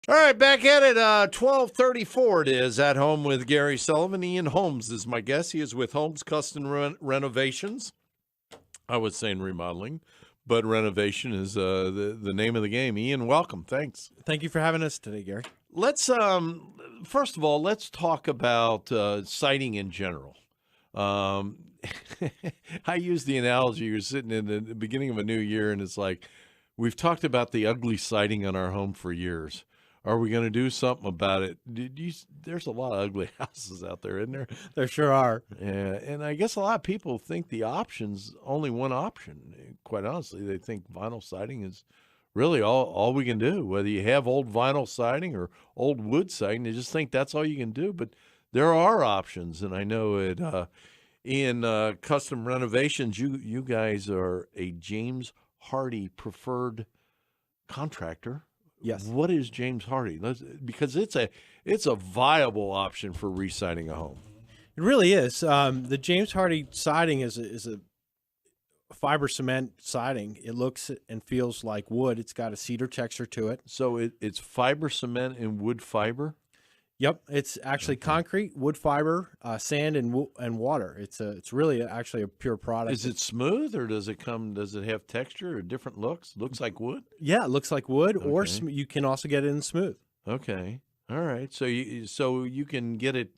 All right, back at it. 12:34 it is at home with Gary Sullivan. Ian Holmes is my guest. He is with Holmes Custom Renovations. I was saying remodeling, but renovation is the name of the game. Ian, welcome. Thanks. Thank you for having us today, Gary. Let's first of all, let's talk about siding in general. Um, I use the analogy: you're sitting in the beginning of a new year, and it's like we've talked about the ugly siding on our home for years. Are we going to do something about it? There's a lot of ugly houses out there, isn't there? There sure are. Yeah, and I guess a lot of people think the option's only one option. Quite honestly, they think vinyl siding is really all we can do. Whether you have old vinyl siding or old wood siding, they just think that's all you can do. But there are options, and I know in custom renovations, you guys are a James Hardie preferred contractor. Yes. What is James Hardie? Because it's a viable option for re-siding a home. It really is. The James Hardie siding is a fiber cement siding. It looks and feels like wood. It's got a cedar texture to it. So it's fiber cement and wood fiber? Yep, it's actually concrete, wood fiber, sand, and water. It's really actually a pure product. Is it smooth, or does it have texture or different looks? Looks like wood? Yeah, it looks like wood, or Okay. you can also get it in smooth. Okay. All right. So you can get it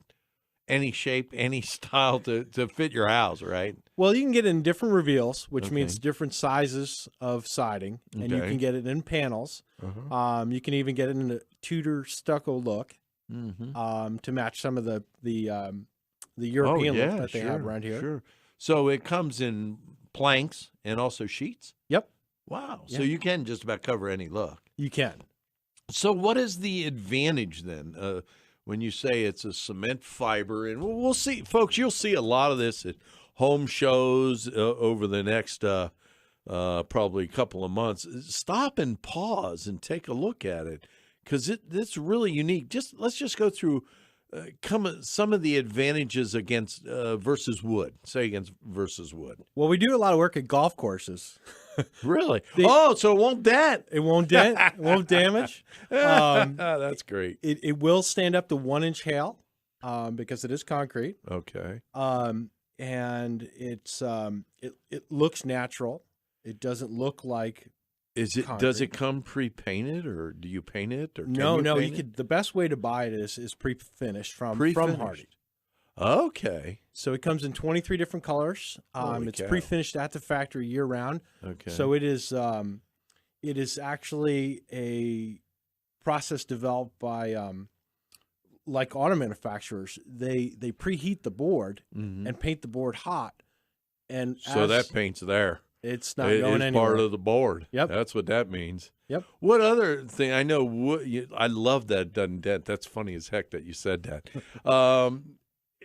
any shape, any style to fit your house, right? Well, you can get it in different reveals, which Okay. means different sizes of siding, and you Okay. can get it in panels. Uh-huh. You can even get it in a Tudor stucco look. Mm-hmm. To match some of the European look that they sure, have around here. Sure. So it comes in planks and also sheets? Yep, Wow. So Yeah. you can just about cover any look. you can. So what is the advantage then when you say it's a cement fiber? And we'll see, folks, you'll see a lot of this at home shows over the next probably couple of months. Stop and pause and take a look at it because it's really unique. Let's just go through some of the advantages against versus wood. Say against versus wood. Well, we do a lot of work at golf courses. Really? So it won't dent. It won't dent, it won't damage. That's great. It will stand up to 1-inch hail because it is concrete. Okay. And it looks natural. It doesn't look like Does concrete. it come pre-painted, or do you paint it, or can No. you You paint it? could. The best way to buy it is pre-finished from Pre-finished. Hardie. Okay. So it comes in 23 different colors. Holy It's cow. pre-finished at the factory year round. Okay. So it is actually a process developed by like auto manufacturers. They preheat the board Mhm. and paint the board hot, and So that paint's there. it's not It going is anywhere. part of the board. Yep. That's what that means. Yep. What other thing? I know. I love that it doesn't dent. That's funny as heck that you said that.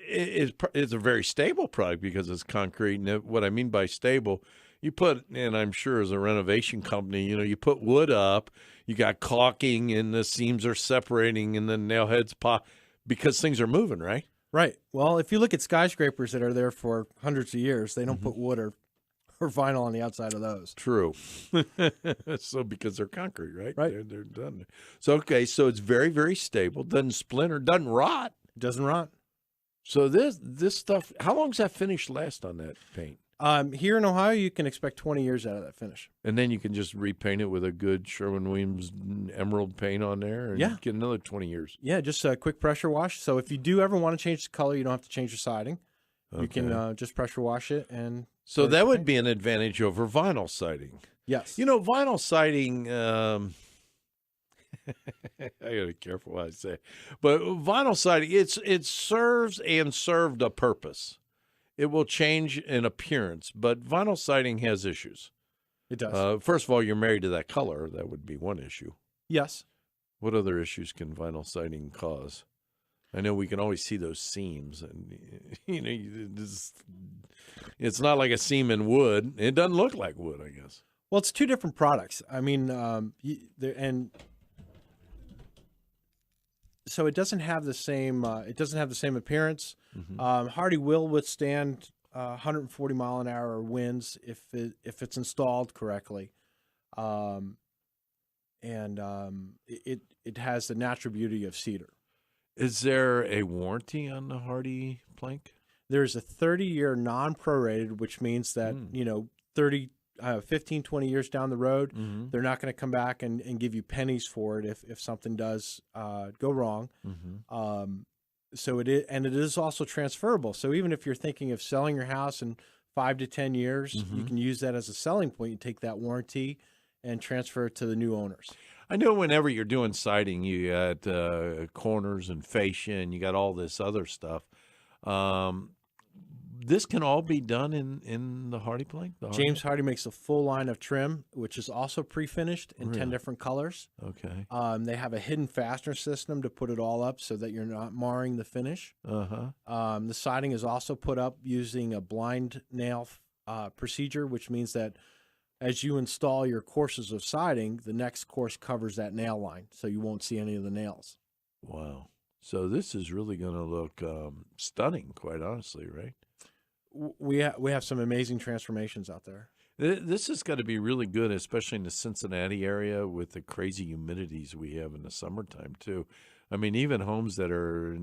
It's a very stable product because it's concrete. And what I mean by stable, you put, and I'm sure as a renovation company, you put wood up, you got caulking, and the seams are separating, and the nail heads pop because things are moving, right? Right. Well, if you look at skyscrapers that are there for hundreds of years, they don't Mm-hmm. put wood or vinyl on the outside of those. True. So because they're concrete, right? Right. They're done. So okay, so it's very, very stable. Doesn't splinter, doesn't rot. It doesn't rot. So this stuff, how long does that finish last on that paint? Here in Ohio, you can expect 20 years out of that finish. And then you can just repaint it with a good Sherwin-Williams emerald paint on there, and Yeah. get another 20 years. Yeah, just a quick pressure wash. So if you do ever want to change the color, you don't have to change the siding. You can Okay. just pressure wash it. And So finish that the would paint. be an advantage over vinyl siding. Yes. Vinyl siding, I gotta be careful what I say, but vinyl siding, it serves and served a purpose. It will change in appearance, but vinyl siding has issues. It does. First of all, you're married to that color. That would be one issue. Yes. What other issues can vinyl siding cause? I know we can always see those seams, and it's not like a seam in wood. It doesn't look like wood, I guess. Well, it's two different products. I mean, so it doesn't have the same. It doesn't have the same appearance. Hardie will withstand 140-mile-an-hour winds if it's installed correctly. it has the natural beauty of cedar. Is there a warranty on the Hardie plank? There's a 30-year non-prorated, which means that, 15, 20 years down the road, they're not going to come back and give you pennies for it if something does go wrong. So it is also transferable. So even if you're thinking of selling your house in 5 to 10 years, you can use that as a selling point. You take that warranty and transfer it to the new owners. I know whenever you're doing siding, you got corners and fascia, and you got all this other stuff. This can all be done in the Hardie plank? James Hardie makes a full line of trim, which is also pre-finished in 10 different colors. Okay. They have a hidden fastener system to put it all up so that you're not marring the finish. The siding is also put up using a blind nail procedure, which means that as you install your courses of siding, the next course covers that nail line, so you won't see any of the nails. Wow. So this is really going to look stunning, quite honestly, right? We have some amazing transformations out there. This has got to be really good, especially in the Cincinnati area with the crazy humidities we have in the summertime, too. I mean, even homes that are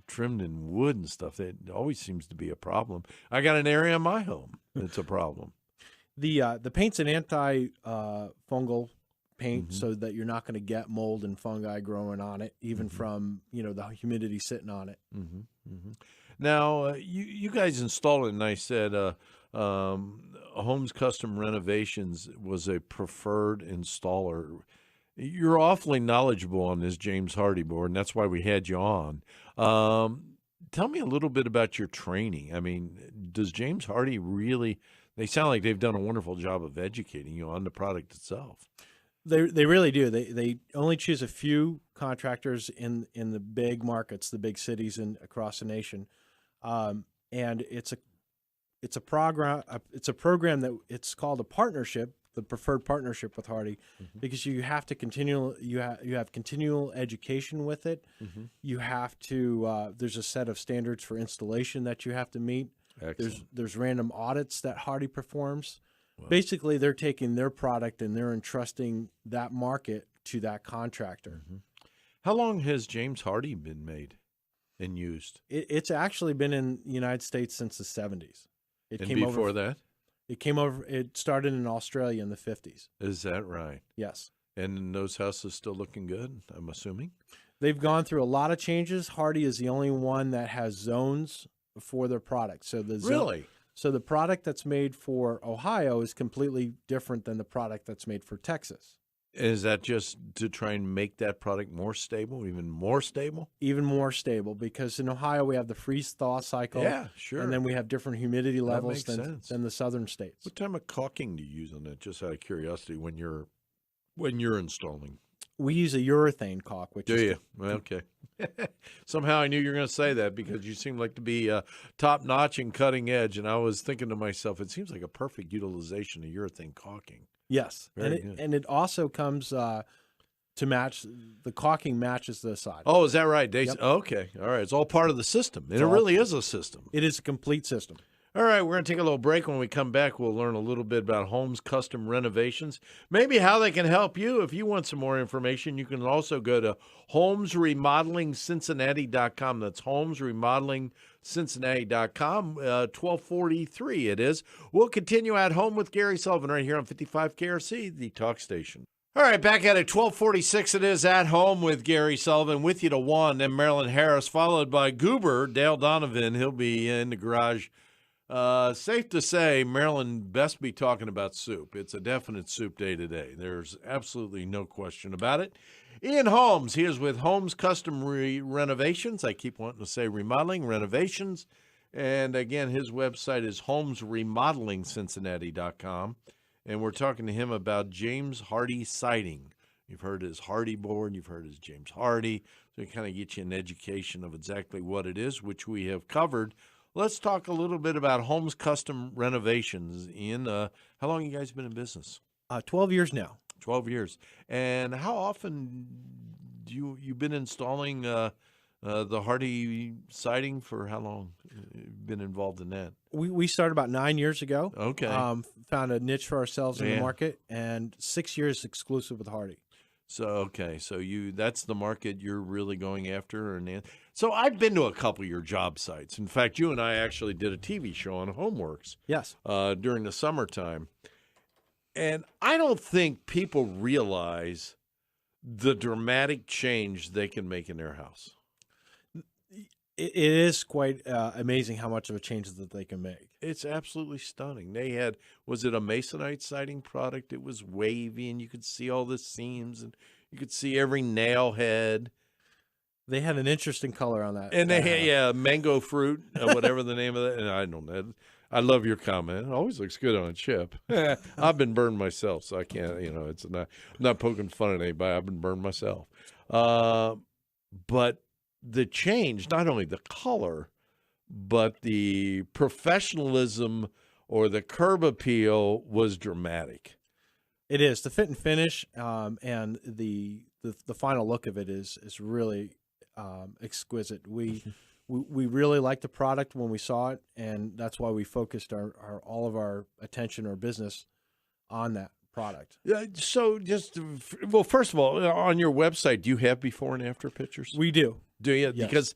trimmed in wood and stuff, it always seems to be a problem. I got an area in my home that's a problem. The paint's an anti-fungal paint, so that you're not going to get mold and fungi growing on it, even from the humidity sitting on it. Now, you guys installed it, and I said Holmes Custom Renovations was a preferred installer. You're awfully knowledgeable on this James Hardie board, and that's why we had you on. Tell me a little bit about your training. I mean, does James Hardie really – they sound like they've done a wonderful job of educating you on the product itself. They really do. They only choose a few contractors in the big markets, the big cities and across the nation. And it's a program that it's called a partnership, the preferred partnership with Hardie, because you have to you have continual education with it. You have to there's a set of standards for installation that you have to meet. Excellent. There's random audits that Hardie performs. Wow. Basically, they're taking their product and they're entrusting that market to that contractor. How long has James Hardie been made and used? It's actually been in the United States since the 70s. And before that? It started in Australia in the 50s. Is that right? Yes. And those houses still looking good, I'm assuming? They've gone through a lot of changes. Hardie is the only one that has zones for their product. So Really? So the product that's made for Ohio is completely different than the product that's made for Texas. Is that just to try and make that product more stable, even more stable? Even more stable, because in Ohio we have the freeze-thaw cycle. Yeah, sure. And then we have different humidity levels than the southern states. What type of caulking do you use on that, just out of curiosity, when you're installing? We use a urethane caulk. Do you? Okay. Somehow I knew you were going to say that because you seem like to be top-notch and cutting edge, and I was thinking to myself, it seems like a perfect utilization of urethane caulking. Yes, Very good. And it also comes to match, the caulking matches the side. Oh, is that right? Yep. Okay, all right. It's all part of the system, and it really is a system. It is a complete system. All right, we're going to take a little break. When we come back, we'll learn a little bit about Holmes Custom Renovations, maybe how they can help you. If you want some more information, you can also go to HolmesRemodelingCincinnati.com. That's HolmesRemodelingCincinnati.com, 1243 it is. We'll continue at home with Gary Sullivan right here on 55 KRC, the talk station. All right, back at it, 1246 it is, At Home with Gary Sullivan, with you to 1, then Marilyn Harris, followed by Goober, Dale Donovan. He'll be in the garage. Safe to say, Marilyn best be talking about soup. It's a definite soup day today. There's absolutely no question about it. Ian Holmes, he is with Holmes Custom Renovations. I keep wanting to say remodeling, renovations. And again, his website is HolmesRemodelingCincinnati.com. And we're talking to him about James Hardie Siding. You've heard his Hardie board, you've heard his James Hardie. So it kind of get you an education of exactly what it is, which we have covered. Let's talk a little bit about Holmes Custom Renovations. Ian, how long have you guys been in business? 12 years now. 12 years. And how often do you've been installing the Hardie siding? For how long been involved in that? We started about 9 years ago. Okay. Found a niche for ourselves in the market, and 6 years exclusive with Hardie. So okay, so that's the market you're really going after, so I've been to a couple of your job sites. In fact, you and I actually did a TV show on Homeworks Yes. during the summertime, and I don't think people realize the dramatic change they can make in their house. It is quite amazing how much of a change that they can make. It's absolutely stunning. They had, was it a masonite siding product? It was wavy, and you could see all the seams, and you could see every nail head. They had an interesting color on that. And they had, mango fruit, whatever the name of that. And I don't know. I love your comment. It always looks good on a chip. I've been burned myself, so I can't, it's not, I'm not poking fun at anybody. I've been burned myself. But the change, not only the color, but the professionalism or the curb appeal was dramatic. It is. The fit and finish, and the final look of it is really exquisite. We really liked the product when we saw it, and that's why we focused all of our attention or business on that product. So well, first of all, on your website, do you have before and after pictures? We do. Do you? Yes. Because,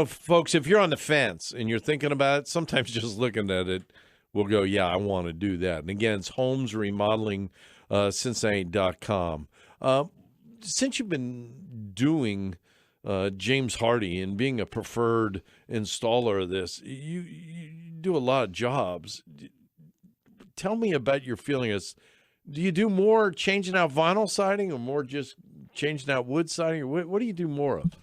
folks, if you're on the fence and you're thinking about it, sometimes just looking at it will go, yeah, I want to do that. And again, it's Holmes Remodeling, Cincinnati.com. Since you've been doing James Hardie and being a preferred installer of this, you do a lot of jobs. Tell me about your feeling. Do you do more changing out vinyl siding or more just changing out wood siding? Or what do you do more of?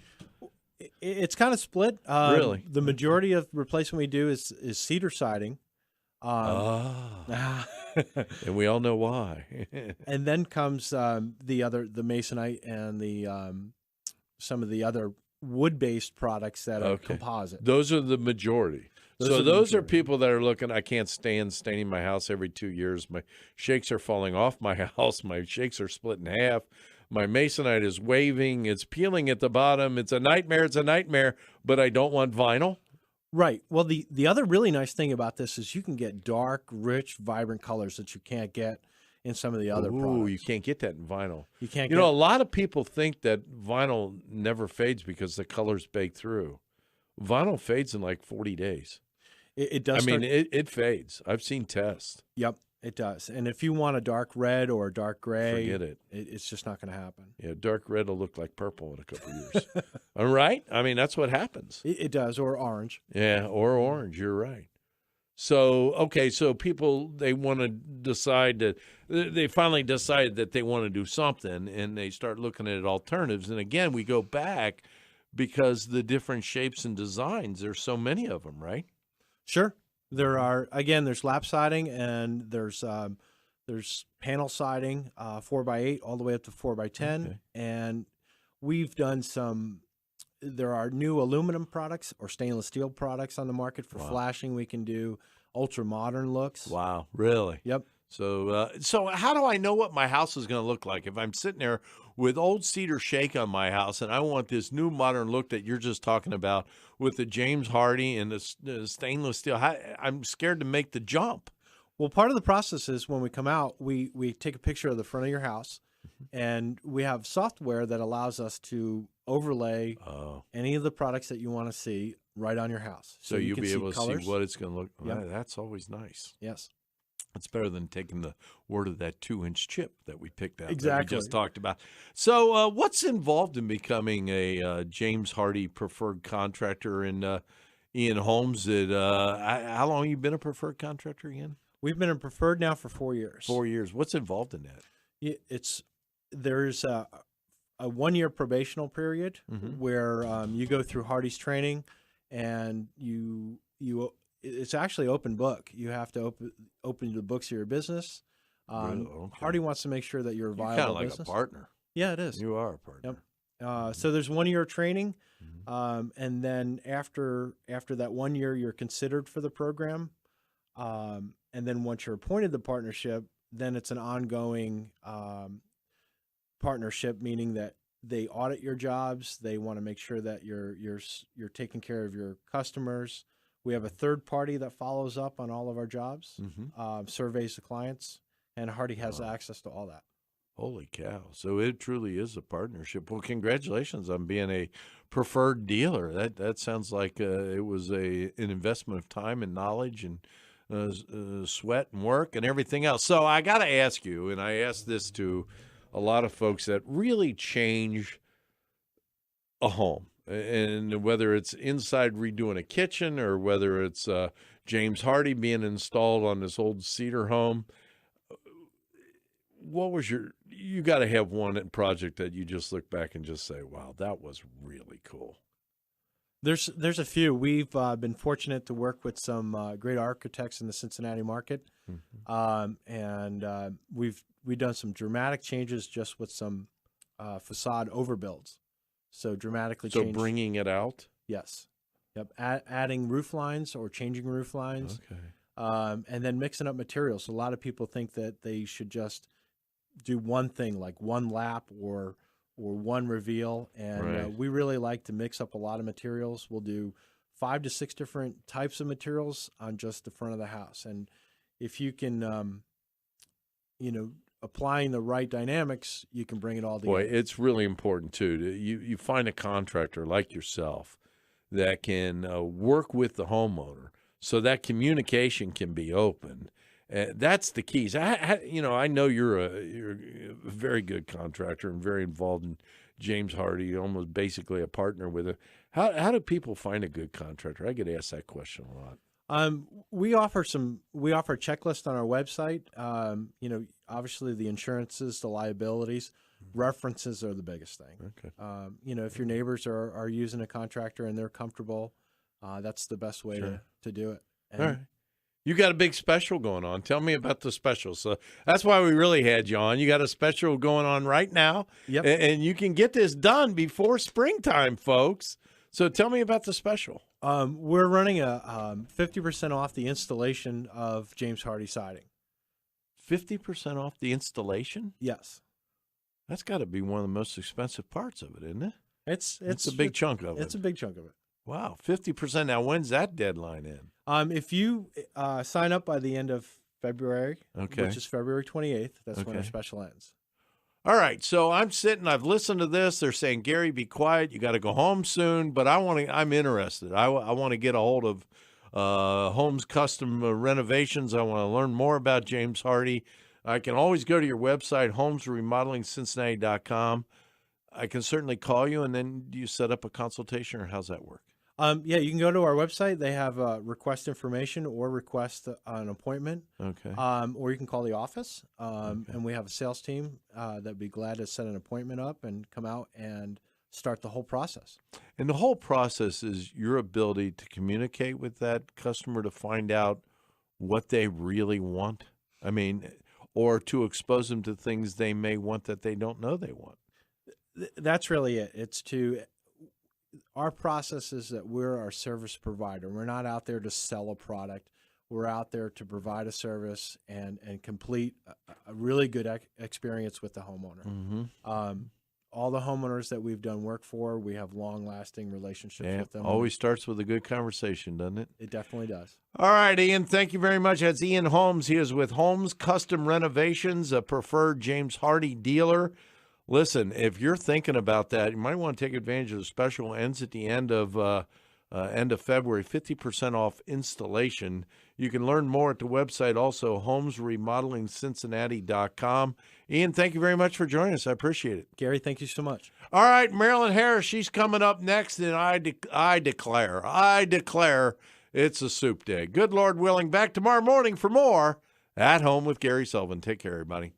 It's kind of split. Really? The majority of replacement we do is cedar siding. And we all know why. And then comes the masonite and some of the other wood-based products that are composite. Those are the majority. Those are people that are looking, I can't stand staining my house every 2 years. My shakes are falling off my house. My shakes are split in half. My masonite is waving. It's peeling at the bottom. It's a nightmare. It's a nightmare, but I don't want vinyl. Right. Well, the other really nice thing about this is you can get dark, rich, vibrant colors that you can't get in some of the other products. You can't get that in vinyl. You can't. A lot of people think that vinyl never fades because the colors bake through. Vinyl fades in like 40 days. It does. It fades. I've seen tests. Yep, it does. And if you want a dark red or a dark gray, forget it. It's just not going to happen. Yeah, dark red will look like purple in a couple of years. All right? That's what happens. It does, or orange. Yeah, or orange. You're right. So, so people, they want to decide that they finally decided that they want to do something, and they start looking at alternatives. And again, we go back because the different shapes and designs, there's so many of them, right? Sure. There's lap siding, and there's panel siding, 4x8 all the way up to 4x10. And we've done there are new aluminum products or stainless steel products on the market for flashing. We can do ultra modern looks. Wow. Really? Yep. So how do I know what my house is going to look like if I'm sitting there with old cedar shake on my house and I want this new modern look that you're just talking about with the James Hardie and the stainless steel? I'm scared to make the jump. Well, part of the process is when we come out, we take a picture of the front of your house, and we have software that allows us to overlay any of the products that you want to see right on your house. So you'll be able to see what it's going to look like. Yep. That's always nice. Yes. It's better than taking the word of that 2-inch chip that we picked out. Exactly. That we just talked about. So what's involved in becoming a James Hardie preferred contractor in Holmes? How long have you been a preferred contractor again? We've been a preferred now for 4 years. 4 years. What's involved in that? There's a 1-year probational period where you go through Hardie's training, and it's actually open book. You have to open the books of your business. Hardie wants to make sure that you're a viable kind of like business. a partner. Yeah, it is. You are a partner. Yep. So there's 1 year training, and then after that 1 year, you're considered for the program. And then once you're appointed the partnership, then it's an ongoing partnership, meaning that they audit your jobs. They want to make sure that you're taking care of your customers. We have a third party that follows up on all of our jobs, surveys the clients, and Hardie has access to all that. Holy cow. So it truly is a partnership. Well, congratulations on being a preferred dealer. That sounds like it was an investment of time and knowledge and sweat and work and everything else. So I got to ask you, and I ask this to a lot of folks that really change a home, and whether it's inside redoing a kitchen or whether it's James Hardie being installed on this old cedar home. What was you got to have one project that you just look back and just say, wow, that was really cool. There's a few. We've been fortunate to work with some great architects in the Cincinnati market. And we've done some dramatic changes just with some facade overbuilds. So dramatically So changed. bringing it out? Yes. Yep. Adding roof lines or changing roof lines. Okay. And then mixing up materials. So a lot of people think that they should just do one thing, like one lap or one reveal. And Right. we really like to mix up a lot of materials. We'll do 5 to 6 different types of materials on just the front of the house. And if you can, applying the right dynamics, you can bring it all together. Boy, it's really important, too. You find a contractor like yourself that can work with the homeowner so that communication can be open. That's the keys. I know you're a very good contractor and very involved in James Hardie, almost basically a partner with it. How do people find a good contractor? I get asked that question a lot. We offer a checklist on our website. Obviously the insurances, the liabilities, references are the biggest thing. Okay. If your neighbors are using a contractor and they're comfortable, that's the best way Sure. to do it. And All right. You got a big special going on. Tell me about the special. So that's why we really had you on. You got a special going on right now. Yep. And you can get this done before springtime, folks. So tell me about the special. We're running a 50% off the installation of James Hardie Siding. 50% off the installation? Yes. That's got to be one of the most expensive parts of it, isn't it? It's a big chunk of it. It's a big chunk of it. Wow, 50%. Now, when's that deadline in? If you sign up by the end of February, Okay. which is February 28th, that's when our Okay. special ends. All right, so I've listened to this. They're saying, Gary, be quiet. You got to go home soon, but I'm interested. I want to get a hold of Holmes Custom Renovations. I want to learn more about James Hardie. I can always go to your website, holmesremodelingcincinnati.com. I can certainly call you, and then do you set up a consultation, or how's that work? Yeah, you can go to our website. They have request information or request an appointment. Okay. Or you can call the office, and we have a sales team that'd be glad to set an appointment up and come out and start the whole process. And the whole process is your ability to communicate with that customer to find out what they really want. I mean, or to expose them to things they may want that they don't know they want. That's really it. Our process is that we're our service provider. We're not out there to sell a product. We're out there to provide a service and complete a really good experience with the homeowner. Mm-hmm. All the homeowners that we've done work for, we have long-lasting relationships with them. Always starts with a good conversation, doesn't it? It definitely does. All right, Ian, thank you very much. That's Ian Holmes. He is with Holmes Custom Renovations, a preferred James Hardie dealer. Listen, if you're thinking about that, you might want to take advantage of the special. Ends at the end of February, 50% off installation. You can learn more at the website, also holmesremodelingcincinnati.com. Ian, thank you very much for joining us. I appreciate it. Gary, thank you so much. All right, Marilyn Harris, she's coming up next, and I declare it's a soup day. Good Lord willing, back tomorrow morning for more At Home with Gary Sullivan. Take care, everybody.